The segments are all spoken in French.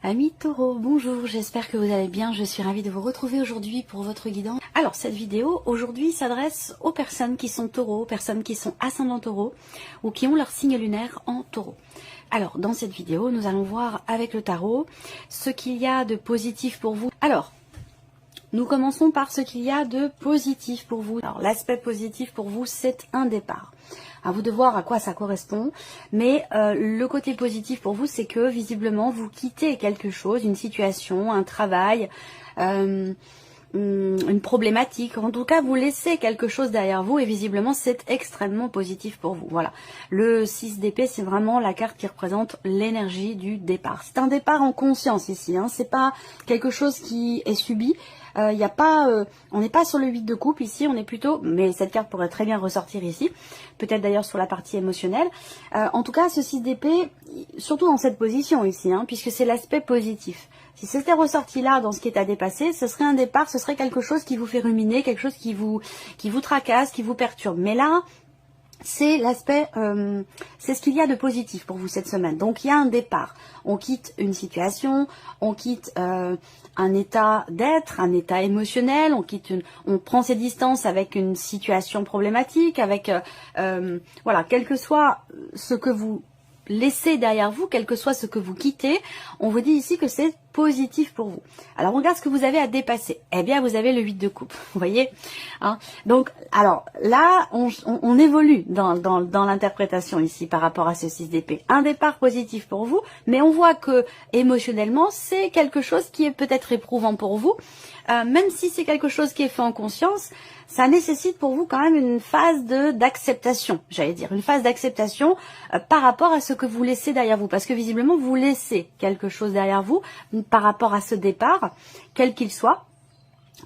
Amis Taureau, bonjour, j'espère que vous allez bien, je suis ravie de vous retrouver aujourd'hui pour votre guidance. Alors cette vidéo aujourd'hui s'adresse aux personnes qui sont taureaux, aux personnes qui sont ascendants taureau ou qui ont leur signe lunaire en taureau. Alors dans cette vidéo, nous allons voir avec le tarot ce qu'il y a de positif pour vous. Alors, nous commençons par ce qu'il y a de positif pour vous. Alors l'aspect positif pour vous, c'est un départ. À vous de voir à quoi ça correspond, mais le côté positif pour vous, c'est que visiblement vous quittez quelque chose, une situation, un travail, une problématique. En tout cas, vous laissez quelque chose derrière vous et visiblement c'est extrêmement positif pour vous. Voilà. Le 6 d'épée, c'est vraiment la carte qui représente l'énergie du départ. C'est un départ en conscience ici, hein. C'est pas quelque chose qui est subi. Y a pas, on n'est pas sur le 8 de coupe ici, on est plutôt, mais cette carte pourrait très bien ressortir ici, peut-être d'ailleurs sur la partie émotionnelle. En tout cas, ce 6 d'épée, surtout dans cette position ici, hein, puisque c'est l'aspect positif. Si c'était ressorti là, dans ce qui est à dépasser, ce serait un départ, ce serait quelque chose qui vous fait ruminer, quelque chose qui vous tracasse, qui vous perturbe. Mais là, c'est l'aspect, c'est ce qu'il y a de positif pour vous cette semaine. Donc il y a un départ. On quitte une situation, on quitte un état d'être, un état émotionnel, on prend ses distances avec une situation problématique, avec voilà, quel que soit ce que vous laissez derrière vous, quel que soit ce que vous quittez, on vous dit ici que c'est positif pour vous. Alors on regarde ce que vous avez à dépasser. Eh bien vous avez le 8 de coupe, vous voyez, hein. Donc alors là on évolue dans l'interprétation ici par rapport à ce 6 d'épée. Un départ positif pour vous, mais on voit que émotionnellement c'est quelque chose qui est peut-être éprouvant pour vous, même si c'est quelque chose qui est fait en conscience. Ça nécessite pour vous quand même une phase d'acceptation, j'allais dire, une phase d'acceptation par rapport à ce que vous laissez derrière vous, parce que visiblement vous laissez quelque chose derrière vous par rapport à ce départ, quel qu'il soit,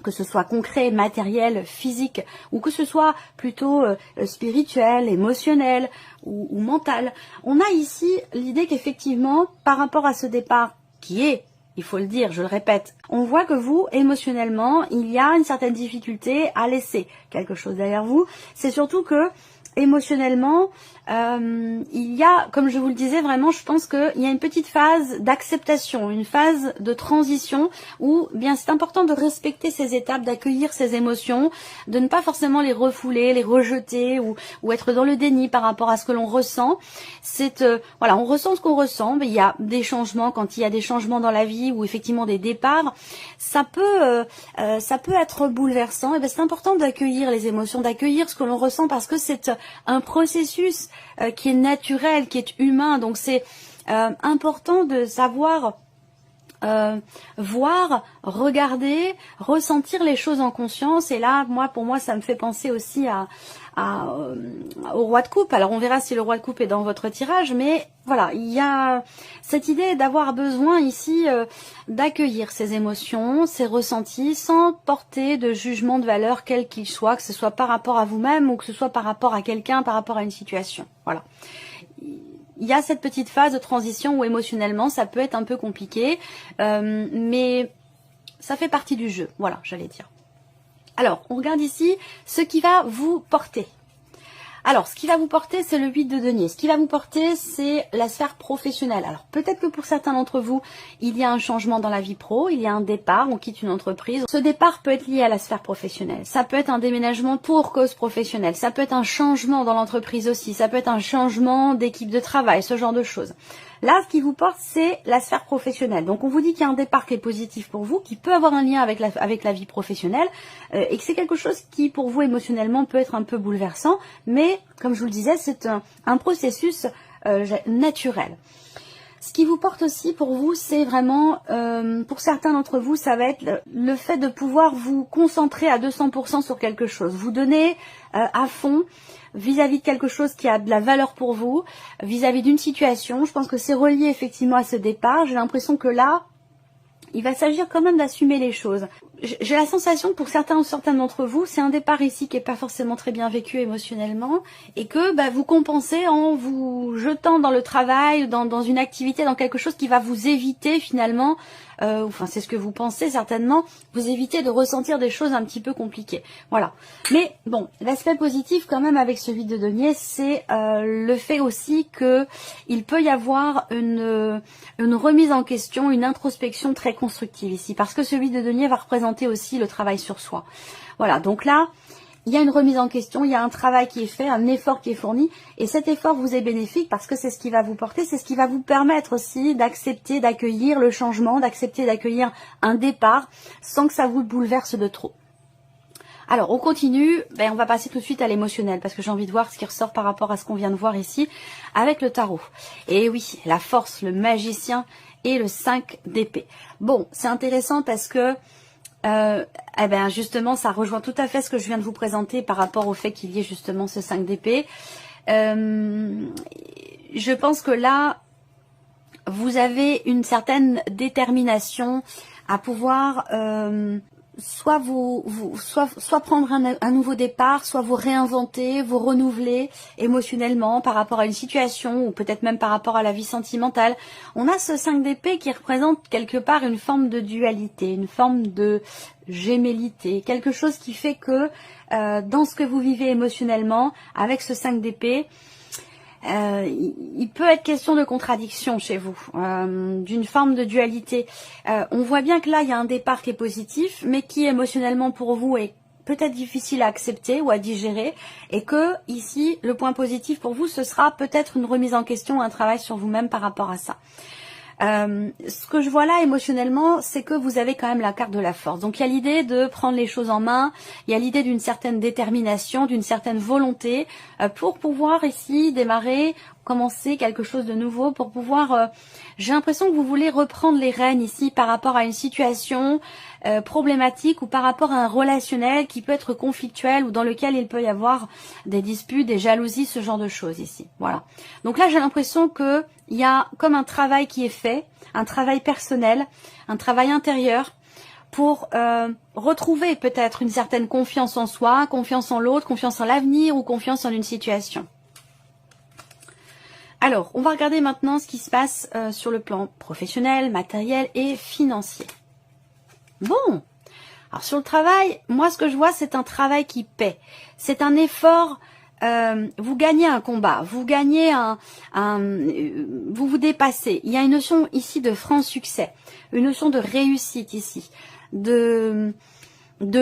que ce soit concret, matériel, physique, ou que ce soit plutôt spirituel, émotionnel ou mental. On a ici l'idée qu'effectivement, par rapport à ce départ qui est, il faut le dire, je le répète, on voit que vous, émotionnellement, il y a une certaine difficulté à laisser quelque chose derrière vous. C'est surtout que, émotionnellement, il y a, comme je vous le disais, vraiment, je pense qu'il y a une petite phase d'acceptation, une phase de transition où, bien, c'est important de respecter ces étapes, d'accueillir ces émotions, de ne pas forcément les refouler, les rejeter ou être dans le déni par rapport à ce que l'on ressent. C'est, voilà, on ressent ce qu'on ressent, mais il y a des changements, quand il y a des changements dans la vie ou effectivement des départs, ça peut être bouleversant. Et bien, c'est important d'accueillir les émotions, d'accueillir ce que l'on ressent parce que c'est un processus qui est naturel, qui est humain. Donc c'est important de savoir voir, regarder, ressentir les choses en conscience. Et là, pour moi, ça me fait penser aussi au roi de coupe. Alors on verra si le roi de coupe est dans votre tirage, mais voilà, il y a cette idée d'avoir besoin ici d'accueillir ces émotions, ces ressentis, sans porter de jugement de valeur quel qu'il soit, que ce soit par rapport à vous-même ou que ce soit par rapport à quelqu'un, par rapport à une situation. Voilà. Il y a cette petite phase de transition où émotionnellement ça peut être un peu compliqué, mais ça fait partie du jeu, voilà, j'allais dire. Alors, on regarde ici ce qui va vous porter. Alors, ce qui va vous porter, c'est le 8 de denier. Ce qui va vous porter, c'est la sphère professionnelle. Alors, peut-être que pour certains d'entre vous, il y a un changement dans la vie pro, il y a un départ, on quitte une entreprise. Ce départ peut être lié à la sphère professionnelle. Ça peut être un déménagement pour cause professionnelle. Ça peut être un changement dans l'entreprise aussi. Ça peut être un changement d'équipe de travail, ce genre de choses. Là, ce qui vous porte, c'est la sphère professionnelle. Donc, on vous dit qu'il y a un départ qui est positif pour vous, qui peut avoir un lien avec la vie professionnelle, et que c'est quelque chose qui, pour vous, émotionnellement, peut être un peu bouleversant. Mais, comme je vous le disais, c'est un processus naturel. Ce qui vous porte aussi pour vous, c'est vraiment, pour certains d'entre vous, ça va être le fait de pouvoir vous concentrer à 200% sur quelque chose. Vous donner à fond vis-à-vis de quelque chose qui a de la valeur pour vous, vis-à-vis d'une situation. Je pense que c'est relié effectivement à ce départ. J'ai l'impression que là, il va s'agir quand même d'assumer les choses. J'ai la sensation que pour certains ou certaines d'entre vous, c'est un départ ici qui n'est pas forcément très bien vécu émotionnellement et que vous compensez en vous jetant dans le travail, dans une activité, dans quelque chose qui va vous éviter finalement, enfin c'est ce que vous pensez certainement, vous éviter de ressentir des choses un petit peu compliquées. Voilà. Mais bon, l'aspect positif quand même avec ce vide de denier, c'est le fait aussi que il peut y avoir une remise en question, une introspection très constructive ici, parce que ce vide de denier va représenter aussi le travail sur soi. Voilà, donc là, il y a une remise en question, il y a un travail qui est fait, un effort qui est fourni, et cet effort vous est bénéfique parce que c'est ce qui va vous porter, c'est ce qui va vous permettre aussi d'accepter, d'accueillir le changement, d'accepter, d'accueillir un départ sans que ça vous bouleverse de trop. Alors, on continue, on va passer tout de suite à l'émotionnel parce que j'ai envie de voir ce qui ressort par rapport à ce qu'on vient de voir ici avec le tarot. Et oui, la force, le magicien et le 5 d'épée. Bon, c'est intéressant parce que justement, ça rejoint tout à fait ce que je viens de vous présenter par rapport au fait qu'il y ait justement ce 5 d'épée. Je pense que là, vous avez une certaine détermination à pouvoir soit prendre un nouveau départ, soit vous réinventer, vous renouveler émotionnellement par rapport à une situation ou peut-être même par rapport à la vie sentimentale. On a ce 5 d'épée qui représente quelque part une forme de dualité, une forme de gémellité, quelque chose qui fait que dans ce que vous vivez émotionnellement avec ce 5 d'épée, il peut être question de contradiction chez vous, d'une forme de dualité. On voit bien que là, il y a un départ qui est positif, mais qui émotionnellement pour vous est peut-être difficile à accepter ou à digérer, et que ici, le point positif pour vous, ce sera peut-être une remise en question, un travail sur vous-même par rapport à ça. Ce que je vois là émotionnellement, c'est que vous avez quand même la carte de la force. Donc il y a l'idée de prendre les choses en main, il y a l'idée d'une certaine détermination, d'une certaine volonté pour pouvoir ici démarrer, commencer quelque chose de nouveau, pour pouvoir... j'ai l'impression que vous voulez reprendre les rênes ici par rapport à une situation problématique ou par rapport à un relationnel qui peut être conflictuel ou dans lequel il peut y avoir des disputes, des jalousies, ce genre de choses ici. Voilà. Donc là, j'ai l'impression que il y a comme un travail qui est fait, un travail personnel, un travail intérieur pour retrouver peut-être une certaine confiance en soi, confiance en l'autre, confiance en l'avenir ou confiance en une situation. Alors, on va regarder maintenant ce qui se passe sur le plan professionnel, matériel et financier. Bon, alors sur le travail, moi ce que je vois, c'est un travail qui paie. C'est un effort, vous gagnez un combat, vous gagnez vous vous dépassez. Il y a une notion ici de franc succès, une notion de réussite ici, de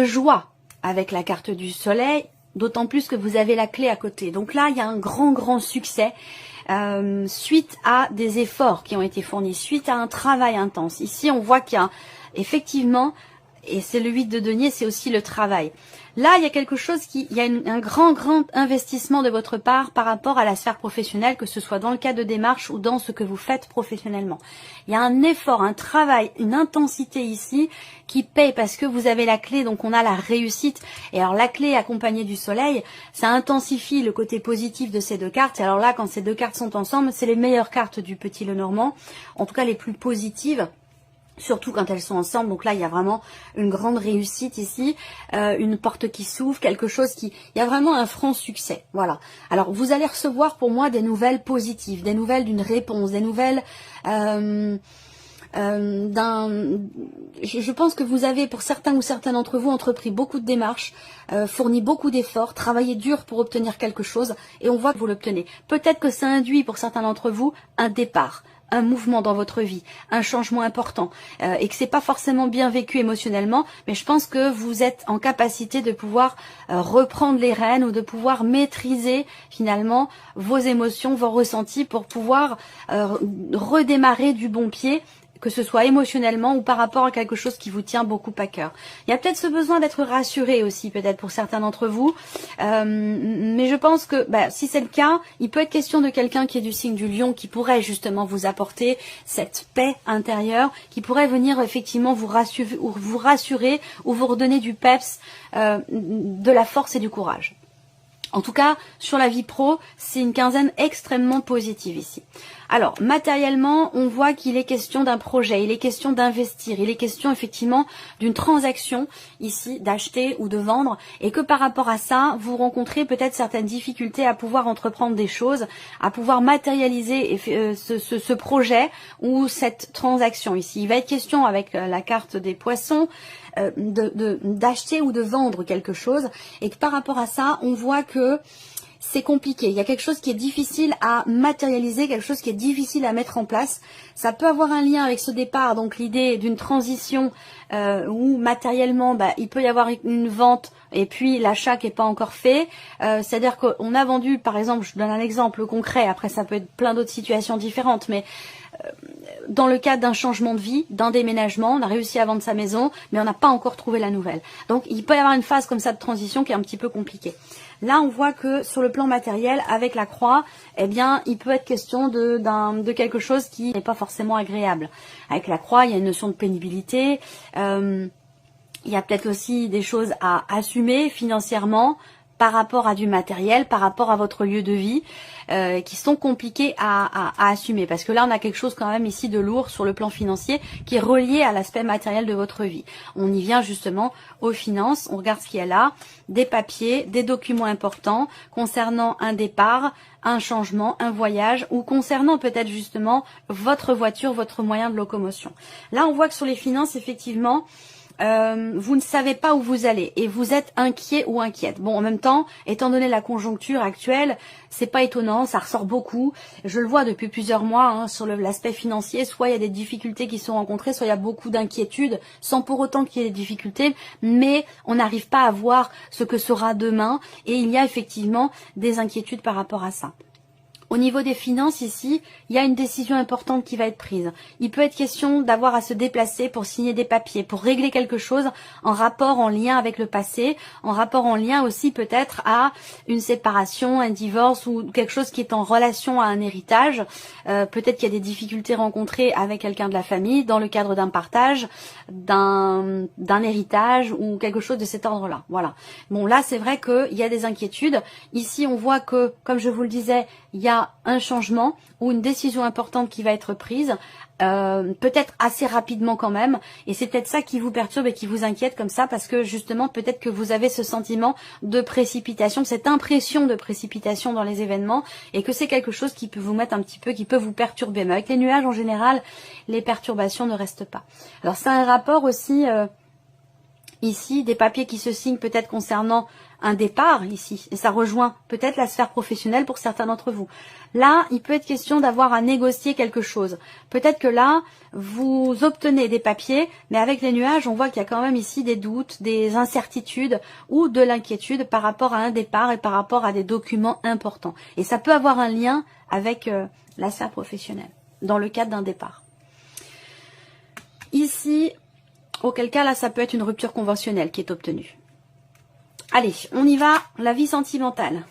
joie avec la carte du soleil, d'autant plus que vous avez la clé à côté. Donc là, il y a un grand succès. Suite à des efforts qui ont été fournis, suite à un travail intense. Ici, on voit qu'il y a effectivement, et c'est le 8 de denier, c'est aussi le travail. Là, il y a quelque chose il y a un grand investissement de votre part par rapport à la sphère professionnelle, que ce soit dans le cadre de démarche ou dans ce que vous faites professionnellement. Il y a un effort, un travail, une intensité ici qui paye parce que vous avez la clé, donc on a la réussite. Et alors la clé accompagnée du soleil, ça intensifie le côté positif de ces deux cartes. Et alors là, quand ces deux cartes sont ensemble, c'est les meilleures cartes du Petit Lenormand, en tout cas les plus positives. Surtout quand elles sont ensemble, donc là il y a vraiment une grande réussite ici, une porte qui s'ouvre, quelque chose qui... Il y a vraiment un franc succès, voilà. Alors vous allez recevoir pour moi des nouvelles positives, des nouvelles d'une réponse, des nouvelles je pense que vous avez, pour certains ou certaines d'entre vous, entrepris beaucoup de démarches, fourni beaucoup d'efforts, travaillé dur pour obtenir quelque chose, et on voit que vous l'obtenez. Peut-être que ça induit pour certains d'entre vous un départ, un mouvement dans votre vie, un changement important, et que c'est pas forcément bien vécu émotionnellement, mais je pense que vous êtes en capacité de pouvoir reprendre les rênes ou de pouvoir maîtriser finalement vos émotions, vos ressentis pour pouvoir redémarrer du bon pied, que ce soit émotionnellement ou par rapport à quelque chose qui vous tient beaucoup à cœur. Il y a peut-être ce besoin d'être rassuré aussi, peut-être pour certains d'entre vous, mais je pense que si c'est le cas, il peut être question de quelqu'un qui est du signe du lion, qui pourrait justement vous apporter cette paix intérieure, qui pourrait venir effectivement vous rassurer ou vous redonner du peps, de la force et du courage. En tout cas, sur la vie pro, c'est une quinzaine extrêmement positive ici. Alors, matériellement, on voit qu'il est question d'un projet, il est question d'investir, il est question effectivement d'une transaction ici, d'acheter ou de vendre, et que par rapport à ça, vous rencontrez peut-être certaines difficultés à pouvoir entreprendre des choses, à pouvoir matérialiser ce projet ou cette transaction ici. Il va être question avec la carte des poissons, d'acheter ou de vendre quelque chose, et que par rapport à ça, on voit que c'est compliqué. Il y a quelque chose qui est difficile à matérialiser, quelque chose qui est difficile à mettre en place. Ça peut avoir un lien avec ce départ, donc l'idée d'une transition où matériellement, il peut y avoir une vente et puis l'achat qui n'est pas encore fait. C'est-à-dire qu'on a vendu, par exemple, je donne un exemple concret, après ça peut être plein d'autres situations différentes, mais dans le cadre d'un changement de vie, d'un déménagement, on a réussi à vendre sa maison, mais on n'a pas encore trouvé la nouvelle. Donc il peut y avoir une phase comme ça de transition qui est un petit peu compliquée. Là, on voit que sur le plan matériel, avec la croix, eh bien, il peut être question de quelque chose qui n'est pas forcément agréable. Avec la croix, il y a une notion de pénibilité. Il y a peut-être aussi des choses à assumer financièrement par rapport à du matériel, par rapport à votre lieu de vie, qui sont compliqués à assumer. Parce que là, on a quelque chose quand même ici de lourd sur le plan financier qui est relié à l'aspect matériel de votre vie. On y vient justement aux finances, on regarde ce qu'il y a là, des papiers, des documents importants concernant un départ, un changement, un voyage ou concernant peut-être justement votre voiture, votre moyen de locomotion. Là, on voit que sur les finances, effectivement, vous ne savez pas où vous allez et vous êtes inquiet ou inquiète. Bon, en même temps, étant donné la conjoncture actuelle, c'est pas étonnant, ça ressort beaucoup. Je le vois depuis plusieurs mois sur l'aspect financier. Soit il y a des difficultés qui sont rencontrées, soit il y a beaucoup d'inquiétudes, sans pour autant qu'il y ait des difficultés, mais on n'arrive pas à voir ce que sera demain et il y a effectivement des inquiétudes par rapport à ça. Au niveau des finances ici, il y a une décision importante qui va être prise. Il peut être question d'avoir à se déplacer pour signer des papiers, pour régler quelque chose en rapport, en lien avec le passé, en rapport, en lien aussi peut-être à une séparation, un divorce ou quelque chose qui est en relation à un héritage. Peut-être qu'il y a des difficultés rencontrées avec quelqu'un de la famille dans le cadre d'un partage, d'un héritage ou quelque chose de cet ordre-là. Voilà. Bon, là, c'est vrai qu'il y a des inquiétudes. Ici, on voit que, comme je vous le disais, il y a un changement ou une décision importante qui va être prise, peut-être assez rapidement quand même, et c'est peut-être ça qui vous perturbe et qui vous inquiète comme ça, parce que justement peut-être que vous avez ce sentiment de précipitation, cette impression de précipitation dans les événements, et que c'est quelque chose qui peut vous mettre un petit peu, qui peut vous perturber. Mais avec les nuages en général, les perturbations ne restent pas. Alors c'est un rapport aussi ici, des papiers qui se signent peut-être concernant un départ ici, et ça rejoint peut-être la sphère professionnelle pour certains d'entre vous. Là, il peut être question d'avoir à négocier quelque chose. Peut-être que là, vous obtenez des papiers, mais avec les nuages, on voit qu'il y a quand même ici des doutes, des incertitudes ou de l'inquiétude par rapport à un départ et par rapport à des documents importants. Et ça peut avoir un lien avec la sphère professionnelle, dans le cadre d'un départ. Ici, auquel cas, là, ça peut être une rupture conventionnelle qui est obtenue. Allez, on y va, la vie sentimentale.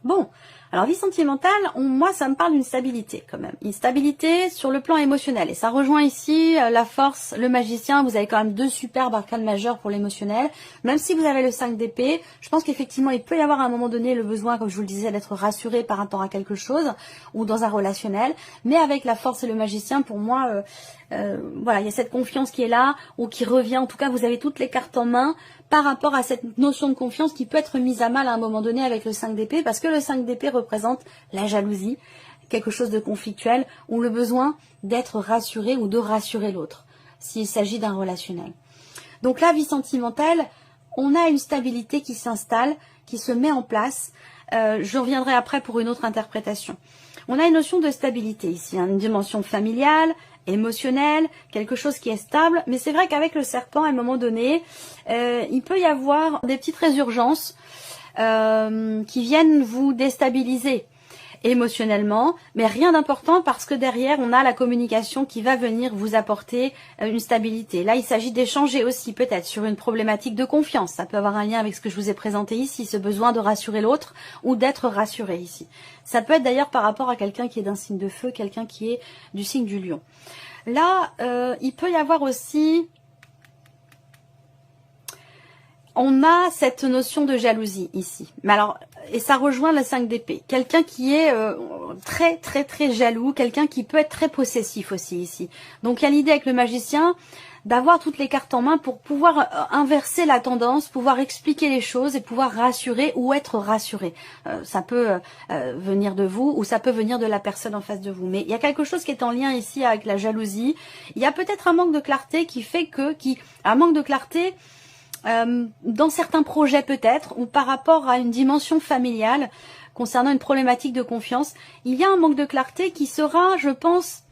Bon, alors vie sentimentale, moi ça me parle d'une stabilité quand même. Une stabilité sur le plan émotionnel. Et ça rejoint ici la force, le magicien. Vous avez quand même deux superbes arcanes majeures pour l'émotionnel. Même si vous avez le 5 d'épée, je pense qu'effectivement il peut y avoir à un moment donné le besoin, comme je vous le disais, d'être rassuré par rapport à quelque chose ou dans un relationnel. Mais avec la force et le magicien, pour moi, voilà, il y a cette confiance qui est là ou qui revient. En tout cas, vous avez toutes les cartes en main par rapport à cette notion de confiance qui peut être mise à mal à un moment donné avec le 5 d'épée, parce que le 5 d'épée représente la jalousie, quelque chose de conflictuel, ou le besoin d'être rassuré ou de rassurer l'autre, s'il s'agit d'un relationnel. Donc la vie sentimentale, on a une stabilité qui s'installe, qui se met en place. Je reviendrai après pour une autre interprétation. On a une notion de stabilité ici, une dimension familiale, émotionnelle, quelque chose qui est stable, mais c'est vrai qu'avec le serpent, à un moment donné, il peut y avoir des petites résurgences qui viennent vous déstabiliser émotionnellement, mais rien d'important parce que derrière, on a la communication qui va venir vous apporter une stabilité. Là, il s'agit d'échanger aussi peut-être sur une problématique de confiance. Ça peut avoir un lien avec ce que je vous ai présenté ici, ce besoin de rassurer l'autre ou d'être rassuré ici. Ça peut être d'ailleurs par rapport à quelqu'un qui est d'un signe de feu, quelqu'un qui est du signe du lion. Là, il peut y avoir aussi on a cette notion de jalousie ici. Mais alors, et ça rejoint la 5 d'épée. Quelqu'un qui est très très très jaloux, quelqu'un qui peut être très possessif aussi ici. Donc il y a l'idée avec le magicien d'avoir toutes les cartes en main pour pouvoir inverser la tendance, pouvoir expliquer les choses et pouvoir rassurer ou être rassuré. Ça peut venir de vous ou ça peut venir de la personne en face de vous. Mais il y a quelque chose qui est en lien ici avec la jalousie. Il y a peut-être un manque de clarté qui fait que... un manque de clarté dans certains projets peut-être, ou par rapport à une dimension familiale concernant une problématique de confiance. Il y a un manque de clarté qui sera, je pense,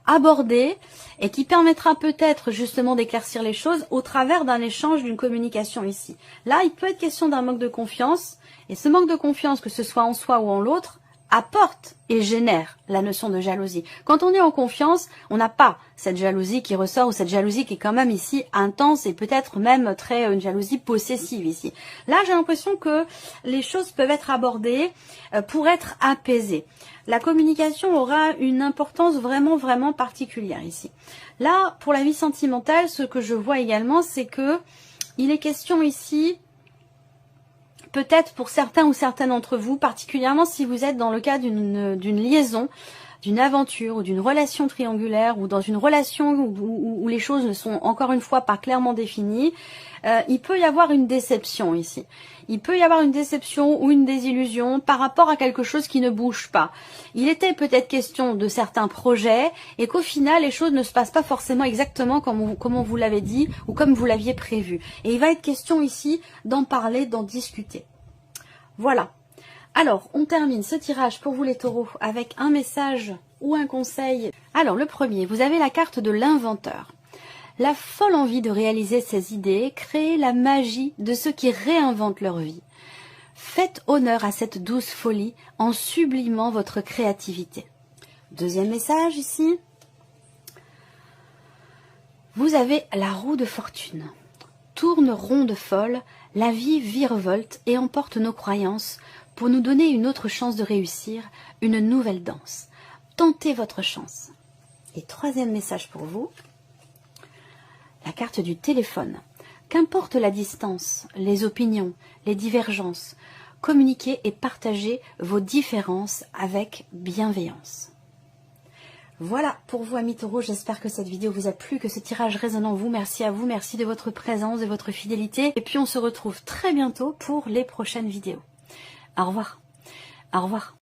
abordé et qui permettra peut-être justement d'éclaircir les choses au travers d'un échange, d'une communication ici. Là, il peut être question d'un manque de confiance, et ce manque de confiance, que ce soit en soi ou en l'autre, apporte et génère la notion de jalousie. Quand on est en confiance, on n'a pas cette jalousie qui ressort, ou cette jalousie qui est quand même ici intense et peut-être même une jalousie possessive ici. Là, j'ai l'impression que les choses peuvent être abordées pour être apaisées. La communication aura une importance vraiment vraiment particulière ici. Là, pour la vie sentimentale, ce que je vois également, c'est que il est question ici, peut-être pour certains ou certaines d'entre vous, particulièrement si vous êtes dans le cas d'une liaison, d'une aventure ou d'une relation triangulaire, ou dans une relation où les choses ne sont encore une fois pas clairement définies, il peut y avoir une déception ici. Il peut y avoir une déception ou une désillusion par rapport à quelque chose qui ne bouge pas. Il était peut-être question de certains projets et qu'au final les choses ne se passent pas forcément exactement comme on vous l'avait dit ou comme vous l'aviez prévu. Et il va être question ici d'en parler, d'en discuter. Voilà. Alors, on termine ce tirage pour vous les taureaux avec un message ou un conseil. Alors, le premier, vous avez la carte de l'inventeur. La folle envie de réaliser ses idées, créer la magie de ceux qui réinventent leur vie. Faites honneur à cette douce folie en sublimant votre créativité. Deuxième message ici. Vous avez la roue de fortune. Tourne ronde folle, la vie virevolte et emporte nos croyances pour nous donner une autre chance de réussir, une nouvelle danse. Tentez votre chance. Et troisième message pour vous, la carte du téléphone. Qu'importe la distance, les opinions, les divergences, communiquez et partagez vos différences avec bienveillance. Voilà pour vous amis taureaux, j'espère que cette vidéo vous a plu, que ce tirage résonne en vous. Merci à vous, merci de votre présence, de votre fidélité. Et puis on se retrouve très bientôt pour les prochaines vidéos. Au revoir. Au revoir.